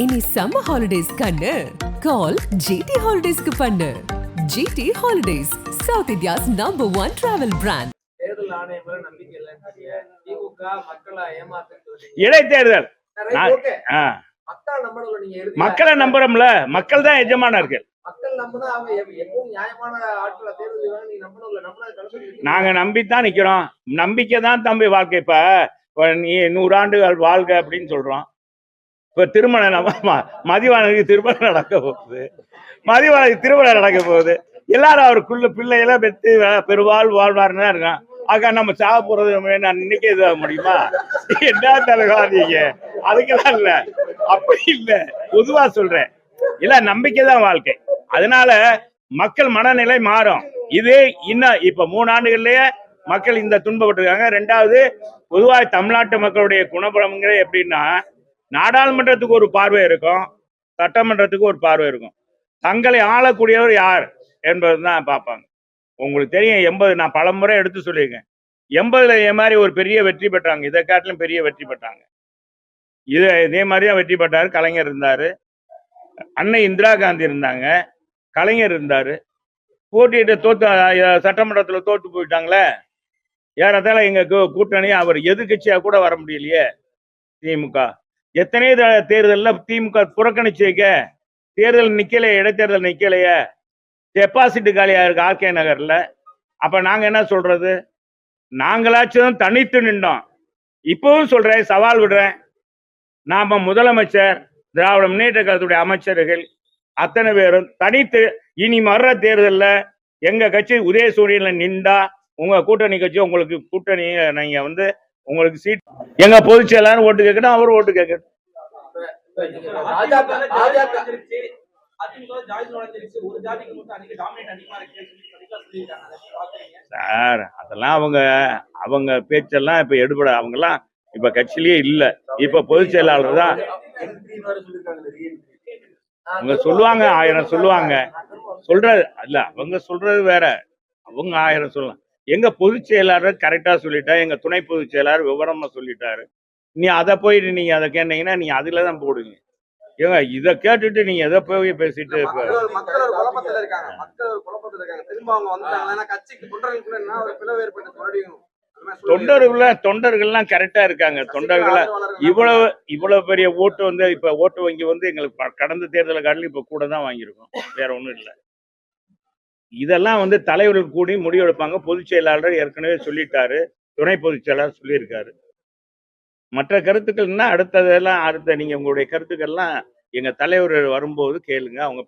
இனி summer holidays கண்ணு கால் GT ஹாலிடேஸ்க்கு பண்ணு. GT holidays, south India's #1 travel brand. தேர்தல் ஆணையம் மேல நம்பிக்கை இல்லைன்னு திமுக மக்களை ஏமாத்து இடைத்தேர்தல் மக்களை நம்புறோம்ல, மக்கள் தான் எஜமானர்கள். மக்கள் நம்பினா அவங்க எப்பவும் நியாயமான ஆட்களை தேர்தல் நீ நம்பணும்ல. நாங்க நம்பித்தான் நிக்கிறோம். நம்பிக்கை தான் தம்பி வாழ்க்கை. இப்ப நீ 100 ஆண்டுகள் வாழ்க அப்படின்னு சொல்றோம். இப்ப திருமணம் மதிவானுக்கு திருமணம் நடக்க போகுது. எல்லாரும் அவருக்குள்ள பிள்ளையெல்லாம் பெற்று பெருவாழ் வாழ்வாருன்னு தான் இருக்கான். ஆக நம்ம சாக போறது இன்னைக்கு எதுவாக முடியுமா? என்ன தலைவா நீங்க? அதுக்கெல்லாம் இல்ல, அப்படி இல்ல, பொதுவா சொல்றேன். இல்ல, நம்பிக்கை தான் வாழ்க்கை. அதனால மக்கள் மனநிலை மாறும். இது இன்னும் இப்ப 3 ஆண்டுகள்லயே மக்கள் இந்த துன்பப்பட்டிருக்காங்க. 2வது, பொதுவாக தமிழ்நாட்டு மக்களுடைய குணபலம்ங்கிறது எப்படின்னா, நாடாளுமன்றத்துக்கு ஒரு பார்வை இருக்கும், சட்டமன்றத்துக்கு ஒரு பார்வை இருக்கும். தங்களை ஆளக்கூடியவர் யார் என்பதுதான் பார்ப்பாங்க. உங்களுக்கு தெரியும், 80 நான் பல முறை எடுத்து சொல்லியிருக்கேன். 80ல இதே மாதிரி ஒரு பெரிய வெற்றி பெற்றாங்க. இதை காட்டிலும் பெரிய வெற்றி பெற்றாங்க. இதே மாதிரிதான் வெற்றி பெற்றாரு. கலைஞர் இருந்தாரு, அன்னை இந்திரா காந்தி இருந்தாங்க, கலைஞர் இருந்தாரு. போட்டியிட்டு சட்டமன்றத்துல தோத்து போயிட்டாங்களே. ஏறத்தால எங்க கூட்டணி அவர் எதிர்கட்சியா கூட வர முடியலையே. திமுக எத்தனையோ தேர்தல்ல திமுக புறக்கணிச்சு வைக்க, தேர்தல் நிக்கலையே, இடைத்தேர்தல் நிக்கலையே, டெபாசிட் காலியா இருக்கு ஆர்கே நகர்ல. அப்ப நாங்க என்ன சொல்றது? நாங்களாச்சும் தனித்து நின்றோம். இப்பவும் சொல்றேன், சவால் விடுறேன். நாம முதலமைச்சர், திராவிட முன்னேற்ற கழகத்துடைய அமைச்சர்கள் அத்தனை பேரும் தனித்து இனி வர்ற தேர்தல்ல எங்க கட்சி உதயசூரியன்ல நின்றா, உங்க கூட்டணி கட்சி உங்களுக்கு கூட்டணி நீங்க உங்களுக்கு சீட், எங்க பொதுச் செயலாளர் ஓட்டு கேட்கணும், அவர் ஓட்டு கேட்கணும். சார், அதெல்லாம் அவங்க பேச்செல்லாம் இப்ப எடுபட. அவங்கெல்லாம் இப்ப கட்சியிலேயே இல்ல. இப்ப பொதுச் செயலாளர் தான். அவங்க சொல்லுவாங்க, 1000 சொல்லுவாங்க. சொல்றது இல்ல, அவங்க சொல்றது வேற. அவங்க 1000 சொல்லலாம். எங்க பொதுச் செயலாளர் கரெக்டா சொல்லிட்டா, எங்க துணை பொதுச் செயலாளர் விவரமா சொல்லிட்டாரு. நீ அதை போயிட்டு நீங்க அதை கேட்டீங்கன்னா நீங்க அதுலதான் போடுங்க. ஏங்க, இதை கேட்டுட்டு நீங்க எதை போய் பேசிட்டு தொண்டர்கள்லாம் கரெக்டா இருக்காங்க. தொண்டர்களா இவ்வளவு பெரிய ஓட்டு இப்ப ஓட்டு வங்கி எங்களுக்கு கடந்த தேர்தலை காட்டிலும் இப்ப கூட தான் வாங்கியிருக்கோம். வேற ஒண்ணும் இல்லை. இதெல்லாம் தலைவர்கள் கூடி முடிவெடுப்பாங்க. பொதுச் செயலாளர் ஏற்கனவே சொல்லிட்டாரு, துணை பொதுச் செயலாளர் சொல்லியிருக்காரு. மற்ற கருத்துக்கள்னா அடுத்த நீங்க உங்களுடைய கருத்துக்கள்லாம் எங்க தலைவர் வரும்போது கேளுங்க, அவங்க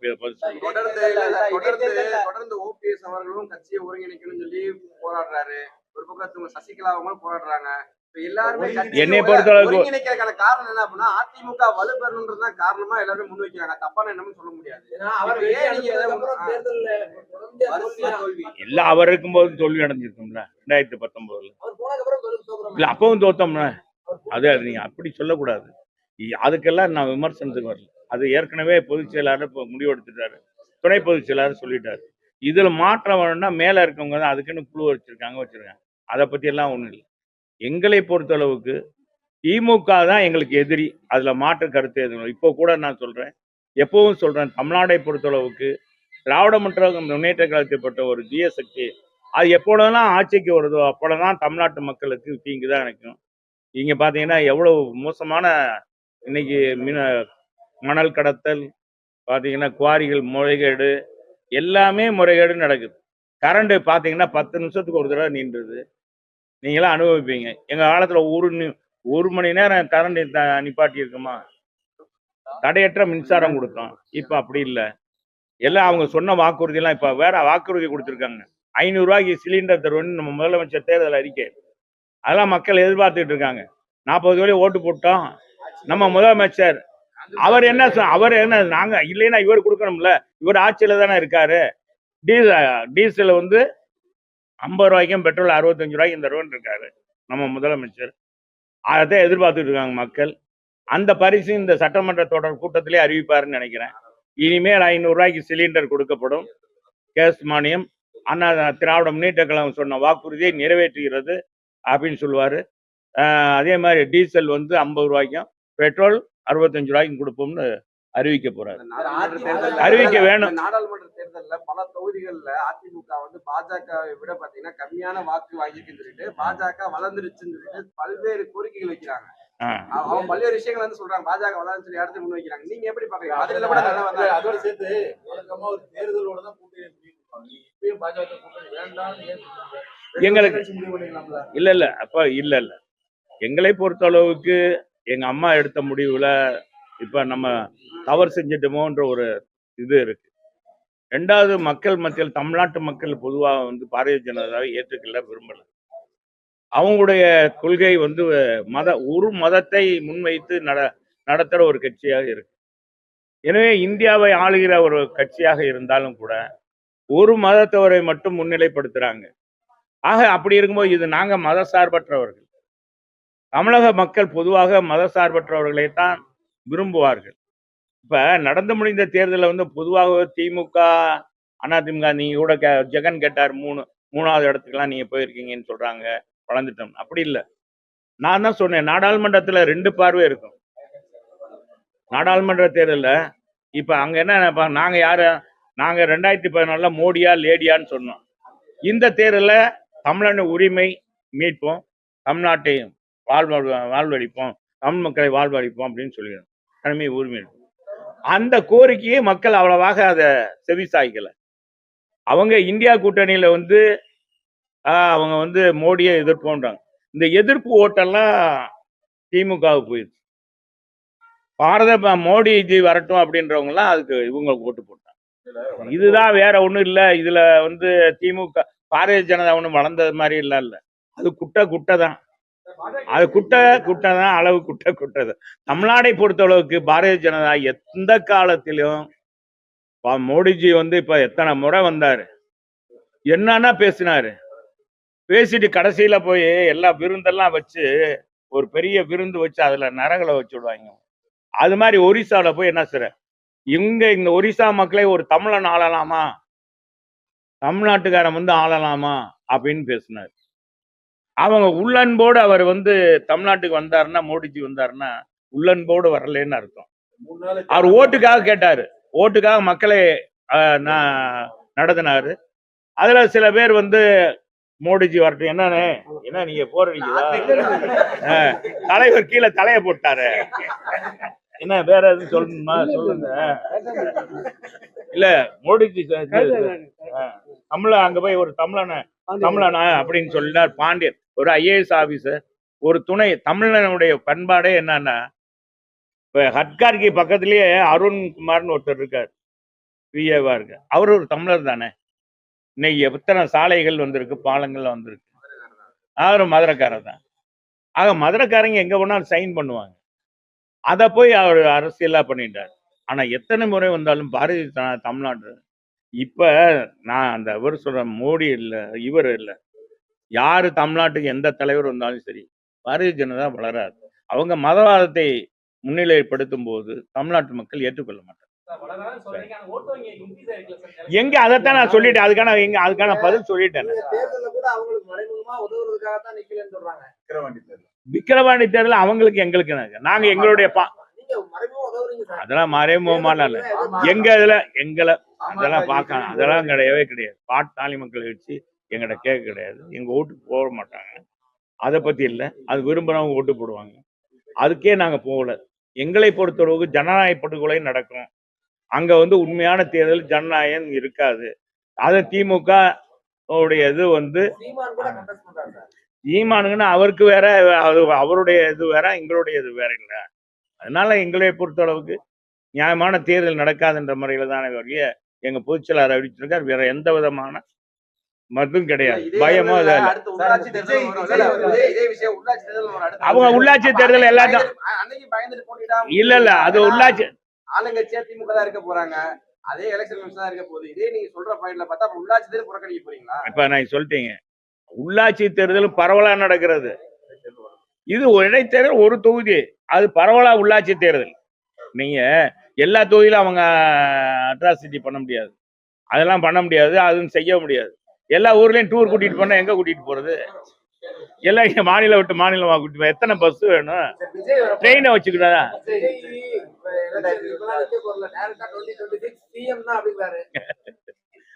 தொடர்ந்து ஓபிஎஸ் அவர்களும் கட்சியை ஒருங்கிணைக்கணும்னு சொல்லி போராடுறாரு. ஒரு பக்கத்துல சசிகலா அவங்களும் போராடுறாங்க. என்னை பொறுத்தளவுக்கு காரணம் என்ன அப்படின்னா, அதிமுக வலுப்பெறணும்ன்றதுதான் காரணமா எல்லாரும் முன்வைக்கிறாங்க. தப்பான என்னன்னு சொல்ல முடியாது. எல்லாம் அவர் இருக்கும்போது தோல்வி அடைஞ்சிருக்கும்ல 2019. இல்ல, அப்பவும் தோத்தோம்ல. அது நீங்க அப்படி சொல்லக்கூடாது. அதுக்கெல்லாம் நான் விமர்சனத்துக்கு வரல. அது ஏற்கனவே பொதுச் செயலாளர் முடிவெடுத்துட்டாரு, துணை பொதுச் செயலாளர் சொல்லிட்டாரு. இதுல மாற்றம் வேணும்னா மேல இருக்கவங்க தான் அதுக்குன்னு குழு வச்சிருக்காங்க. அதை பத்தி எல்லாம் ஒண்ணும் இல்லை. எங்களை பொறுத்தளவுக்கு திமுக தான் எங்களுக்கு எதிரி. அதுல மாற்று கருத்து எதுவும். இப்போ கூட நான் சொல்றேன், எப்பவும் சொல்றேன், தமிழ்நாடை பொறுத்தளவுக்கு திராவிட முன்னேற்ற கழகத்தைப்பட்ட ஒரு தீய சக்தி அது எப்போதெல்லாம் ஆட்சிக்கு வருதோ அப்போதான் தமிழ்நாட்டு மக்களுக்கு தீங்குதான் நினைக்கும். இங்க பாத்தீங்கன்னா எவ்வளவு மோசமான இன்னைக்கு மணல் கடத்தல் பாத்தீங்கன்னா, குவாரிகள் முறைகேடு, எல்லாமே முறைகேடு நடக்குது. கரண்ட் பாத்தீங்கன்னா 10 நிமிஷத்துக்கு ஒரு தடவை நின்றுது. நீங்களாம் அனுபவிப்பீங்க. எங்க காலத்துல ஒரு மணி நேரம் கரண்ட் நிப்பாட்டி இருக்குமா? தடையற்ற மின்சாரம் கொடுத்தோம். இப்ப அப்படி இல்லை. எல்லாம் அவங்க சொன்ன வாக்குறுதி எல்லாம் இப்ப வேற வாக்குறுதி கொடுத்துருக்காங்க. 500 ரூபாய்க்கு சிலிண்டர் தருவோம்னு நம்ம முதலமைச்சர் தேர்தல் அறிக்கை, அதெல்லாம் மக்கள் எதிர்பார்த்துட்டு இருக்காங்க. 40 கோடி ஓட்டு போட்டோம். நம்ம முதலமைச்சர் அவர் என்ன நாங்க இல்லைன்னா இவர் கொடுக்கணும்ல. இவர் ஆட்சியில தானே இருக்காரு. டீசல் 50 ரூபாய்க்கும், பெட்ரோல் 65 ரூபாய்க்கும் தருவன் இருக்காரு நம்ம முதலமைச்சர். அதை எதிர்பார்த்துட்டு இருக்காங்க மக்கள். அந்த பரிசு இந்த சட்டமன்ற தொடர் கூட்டத்திலே அறிவிப்பாருன்னு நினைக்கிறேன். இனிமேல் 500 ரூபாய்க்கு சிலிண்டர் கொடுக்கப்படும். கேஸ் மானியம் அண்ணா திராவிட முன்னேற்ற கழகம் சொன்ன வாக்குறுதியை நிறைவேற்றுகிறது அப்படின்னு சொல்லுவாரு. அதே மாதிரி டீசல் 50 ரூபாய்க்கும், பெட்ரோல் 65 ரூபாய்க்கு கொடுப்போம்னு அறிவிக்க போறாரு. நாடாளுமன்ற அறிவிக்க வேணும். நாடாளுமன்ற தேர்தல்ல பல தொகுதிகள்ல அதிமுக வந்து பாஜகவை விட பாத்தீங்கன்னா கம்மியான வாக்கு வாங்கியிருக்குன்னு சொல்லிட்டு பாஜக வளர்ந்துருச்சுன்னு சொல்லிட்டு பல்வேறு கோரிக்கைகள் வைக்கிறாங்க. அவங்க பல்வேறு விஷயங்கள் வந்து சொல்றாங்க. பாஜக வளர்ந்து சொல்லி அடுத்து முன் வைக்கிறாங்க. நீங்க எப்படி பாக்குறீங்க? அதுல கூட அதோட சேர்த்து வழக்கமா ஒரு தேர்தலோட தான் கூட்டணி இப்பயும் பாஜக கூட்டணி வேண்டாம்னு எங்களுக்கு இல்ல அப்ப இல்ல எங்களை பொறுத்த அளவுக்கு எங்க அம்மா எடுத்த முடிவுல இப்ப நம்ம தவறு செஞ்சிட்டோமோன்ற ஒரு இது இருக்கு. ரெண்டாவது, மக்கள் மத்தியில் தமிழ்நாட்டு மக்கள் பொதுவாக வந்து பாரதிய ஜனதாவை ஏற்றுக்கொள்ள விரும்பல. அவங்களுடைய கொள்கை வந்து ஒரு மதத்தை முன்வைத்து நடத்துற ஒரு கட்சியாக இருக்கு. எனவே இந்தியாவை ஆளுகிற ஒரு கட்சியாக இருந்தாலும் கூட ஒரு மதத்தவரை மட்டும் முன்னிலைப்படுத்துறாங்க. ஆக அப்படி இருக்கும்போது இது நாங்க மத சார்பற்றவர்கள். தமிழக மக்கள் பொதுவாக மத சார்பற்றவர்களை தான் விரும்புவார்கள். இப்ப நடந்து முடிந்த தேர்தலில் வந்து பொதுவாக திமுக அதிமுக நீங்க கூட ஜெகன் கேட்டார், மூணாவது இடத்துக்குலாம் நீங்க போயிருக்கீங்கன்னு சொல்றாங்க, வளர்ந்துட்டோம். அப்படி இல்லை. நான் தான் சொன்னேன், நாடாளுமன்றத்துல 2 பார்வை இருக்கும். நாடாளுமன்ற தேர்தலில் இப்ப அங்க என்ன நாங்க யாரு, நாங்க 2014 மோடியா லேடியான்னு சொன்னோம். இந்த தேர்தலில் தமிழன் உரிமை மீட்போம், தமிழ்நாட்டையும் வாழ்வழிப்போம், தமிழ் மக்களை வாழ்வழிப்போம் அப்படின்னு சொல்லிடுறோம். தலைமை உரிமை அந்த கோரிக்கையை மக்கள் அவ்வளவாக அதை செவிசாய்க்கல. அவங்க இந்தியா கூட்டணியில வந்து அவங்க வந்து மோடியை எதிர்ப்போன்றாங்க. இந்த எதிர்ப்பு ஓட்டெல்லாம் திமுகவுக்கு போயிடுச்சு. மோடிஜி வரட்டும் அப்படின்றவங்க எல்லாம் அதுக்கு இவங்களுக்கு ஓட்டு போட்டாங்க. இதுதான், வேற ஒண்ணும் இல்லை. இதுல வந்து திமுக பாரதிய ஜனதா ஒன்றும் வளர்ந்தது மாதிரி இல்ல. அது குட்டை தான். அது குட்டை தான், அளவு குட்டை தான். தமிழ்நாடை பொறுத்த அளவுக்கு பாரதிய ஜனதா எந்த காலத்திலும் மோடிஜி வந்து இப்ப எத்தனை முறை வந்தாரு, என்னன்னா பேசினாரு. பேசிட்டு கடைசியில போய் எல்லா விருந்தெல்லாம் வச்சு ஒரு பெரிய விருந்து வச்சு அதுல நரகளை வச்சு விடுவாங்க. அது மாதிரி ஒரிசால போய் என்ன செய்ற, இந்த ஒரிசா மக்களை ஒரு தமிழன் ஆளலாமா, தமிழ்நாட்டுக்காரன் வந்து ஆளலாமா அப்படின்னு பேசினார். அவங்க உள்ளன்போடு அவர் வந்து தமிழ்நாட்டுக்கு வந்தாருன்னா, மோடிஜி வந்தாருன்னா உள்ளன்போடு வரலன்னு அர்த்தம். அவர் ஓட்டுக்காக கேட்டாரு, ஓட்டுக்காக மக்களை நடத்தினாரு. அதுல சில பேர் வந்து மோடிஜி வரட்டும், என்ன நீங்க போறீங்களா, தலைவர் கீழே தலைய போட்டாரு, என்ன வேற எதுவும் சொல்லணுமா சொல்லுங்க. இல்ல மோடிஜி அங்க போய் ஒரு தமிழனா அப்படின்னு சொல்லினார். பாண்டியன் ஒரு IAS ஆபீசர், ஒரு துணை தமிழனுடைய பண்பாடே என்னன்னா, இப்ப ஹட்கார்கி பக்கத்திலேயே அருண்குமார்னு ஒருத்தர் இருக்காரு, பிஏவா இருக்கு. அவர் ஒரு தமிழர் தானே. இன்னைக்கு எத்தனை சாலைகள் வந்திருக்கு, பாலங்கள் வந்திருக்கு. அவரும் மதுரைக்காரர் தான். ஆக மதுரைக்காரங்க எங்க போனாலும் சைன் பண்ணுவாங்க. அதை போய் அவர் அரசியலா பண்ணிட்டார். ஆனா எத்தனை முறை வந்தாலும் பாரதிய தமிழ்நாடு இப்ப நான் அந்த இவர் சொல்ற மோடி இல்லை, இவர் இல்லை, யாரு தமிழ்நாட்டுக்கு எந்த தலைவர் வந்தாலும் சரி பாரதிய ஜனதா வளராது. அவங்க மதவாதத்தை முன்னிலைப்படுத்தும் போது தமிழ்நாட்டு மக்கள் ஏற்றுக்கொள்ள மாட்டாங்க. எங்க அதைத்தான் நான் சொல்லிட்டேன். அதுக்கான பதில் சொல்லிட்டேன். விக்கிரவாண்டி தேர்தல் அவங்களுக்கு எங்களுக்கு நாங்க எங்களுடைய அதெல்லாம் மறைமுகமான எங்க இதுல அதெல்லாம் பார்க்கலாம், அதெல்லாம் கிடையவே கிடையாது. பாட்டாளி மக்கள் வச்சு எங்கிட்ட கேட்க கிடையாது. எங்க ஓட்டுக்கு போட மாட்டாங்க. அதை பத்தி இல்லை. அது விரும்புறவங்க ஓட்டு போடுவாங்க. அதுக்கே நாங்க போகல. எங்களை பொறுத்தளவுக்கு ஜனநாயக படுகொலை நடக்கும். அங்க வந்து உண்மையான தேர்தல் ஜனநாயகம் இருக்காது. அதை திமுக உடைய இது வந்து ஈமானுங்கன்னா அவருக்கு வேற, அவருடைய இது வேற, எங்களுடைய இது வேற இல்லை. அதனால எங்களை பொறுத்தளவுக்கு நியாயமான தேர்தல் நடக்காதுன்ற முறையில தானே வரைய எங்க பொதுச்செயலாளர் அறிவிச்சிருக்கார். வேற எந்த விதமான மதும் கிடையாது, பயமோ அவங்க உள்ளாட்சி தேர்தல் எல்லாத்தையும் இல்ல அது உள்ளாட்சி ஆளுங்கட்சியா திமுக தான் இருக்க போறாங்க. அதே எலெக்ஷன் தான் இருக்க போகுது. இதே நீங்க சொல்ற பாயிண்ட்ல பார்த்தா உள்ளாட்சி தேர்தல் புறக்கணிக்க போறீங்களா? இப்ப நான் சொல்லிட்டீங்க, உள்ளாட்சி தேர்தல் பரவலா நடக்கிறது. இது ஒரு இடைத்தேர்தல், ஒரு தொகுதி, அது பரவலா உள்ளாட்சி தேர்தல். நீங்க எல்லா தொகுதியிலும் அவங்க அட்ராசிட்டி பண்ண முடியாது, அதெல்லாம் பண்ண முடியாது, அதுவும் செய்ய முடியாது. எல்லா ஊர்லயும் டூர் கூட்டிட்டு போனா எங்க கூட்டிட்டு போறது? எல்லாம் இங்க மாநிலம் விட்டு மாநிலமா கூட்டி எத்தனை பஸ் வேணும்? விஜய் ட்ரெயினை வச்சுக்கிட்டா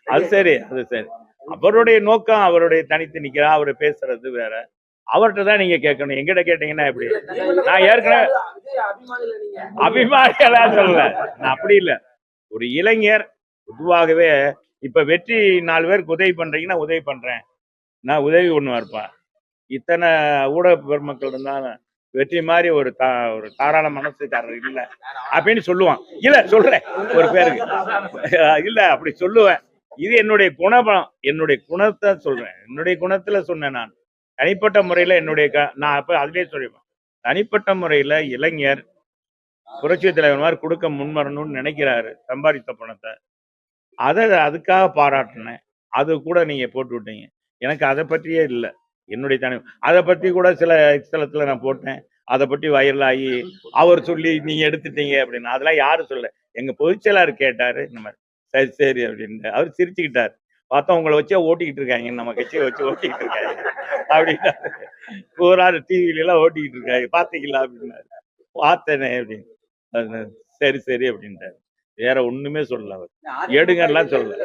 அது சரி, அது சரி. அவருடைய நோக்கம், அவருடைய தனித்து நிக்கிறா, அவரு பேசுறது வேற. அவர்கிட்ட தான் நீங்க கேட்கணும். எங்கிட்ட கேட்டீங்கன்னா எப்படி? நான் ஏற்கனவே அபிமானிகளா சொல்லல, நான் அப்படி இல்லை. ஒரு இளைஞர் பொதுவாகவே இப்ப வெற்றி 4 பேருக்கு உதவி பண்றீங்கன்னா உதவி பண்றேன், நான் உதவி பண்ணுவேன் இருப்பேன். இத்தனை ஊடக பெருமக்கள் இருந்தாலும் வெற்றி மாதிரி ஒரு தாராள மனசுக்காரர் இல்லை அப்படின்னு சொல்லுவான். இல்ல சொல்றேன் ஒரு பேருக்கு இல்ல அப்படி சொல்லுவேன். இது என்னுடைய குணபலம், என்னுடைய குணத்தை சொல்றேன். என்னுடைய குணத்துல சொன்னேன். நான் தனிப்பட்ட முறையில நான் அப்ப அதுலயே சொல்லிப்பேன். தனிப்பட்ட முறையில இளைஞர் புரட்சி தலைவர் மாதிரி கொடுக்க முன்வரணும்னு நினைக்கிறாரு சம்பாதித்த பணத்தை, அதுக்காக பாராட்டினேன். அது கூட நீங்க போட்டு விட்டீங்க. எனக்கு அதை பற்றியே இல்லை. என்னுடைய அதை பத்தி கூட சில ஸ்தலத்துல நான் போட்டேன். அதை பற்றி வைரல் ஆகி அவர் சொல்லி நீங்க எடுத்துட்டீங்க அப்படின்னு. அதெல்லாம் யாரும் சொல்ல. எங்க பொதுச்செயலாளர் கேட்டாரு இந்த மாதிரி, சரி சரி அப்படின்னு அவர் சிரிச்சுக்கிட்டார். பார்த்தா உங்களை வச்சே ஓட்டிக்கிட்டு இருக்காங்க, நம்ம கட்சியை வச்சு ஓட்டிக்கிட்டு இருக்காங்க அப்படின்னாரு. போராறு டிவில எல்லாம் ஓட்டிக்கிட்டு இருக்காங்க பாத்தீங்களா அப்படின்னாரு. பார்த்தேனே அப்படின்னு. சரி சரி அப்படின்ட்டாரு. வேற ஒண்ணுமே சொல்லல. அவர் எடுங்கலாம் சொல்லல.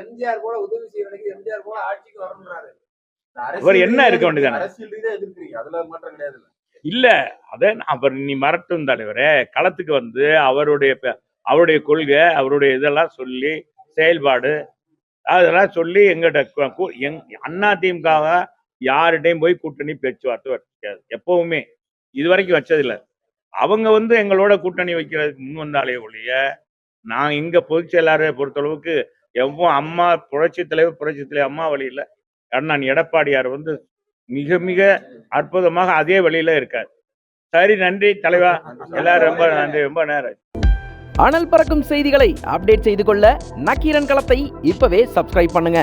அவர் என்ன இருக்க வேண்டியதானே இல்ல. அத அவர் நீ மறட்டும் தலைவரே, களத்துக்கு வந்து அவருடைய கொள்கை, அவருடைய இதெல்லாம் சொல்லி செயல்பாடு அதெல்லாம் சொல்லி எங்கிட்ட அதிமுக யார்கிட்டையும் போய் கூட்டணி பேச்சுவார்த்தை வச்சிருக்காது எப்பவுமே, இது வரைக்கும் வச்சதில்லை. அவங்க வந்து எங்களோட கூட்டணி வைக்கிறதுக்கு முன் வந்தாலே ஒழிய, நான் எங்க பொதுச் செயலாளரை பொறுத்தளவுக்கு அம்மா புரட்சி தலைவர் அம்மா வழியில அண்ணன் எடப்பாடியார் வந்து மிக மிக அற்புதமாக அதே வழியில இருக்கார். சரி, நன்றி தலைவா, எல்லாரும் ரொம்ப நன்றி. ரொம்ப நேரம். அனல் பறக்கும் செய்திகளை அப்டேட் செய்து கொள்ள நக்கீரன் களத்தை இப்பவே சப்ஸ்கிரைப் பண்ணுங்க.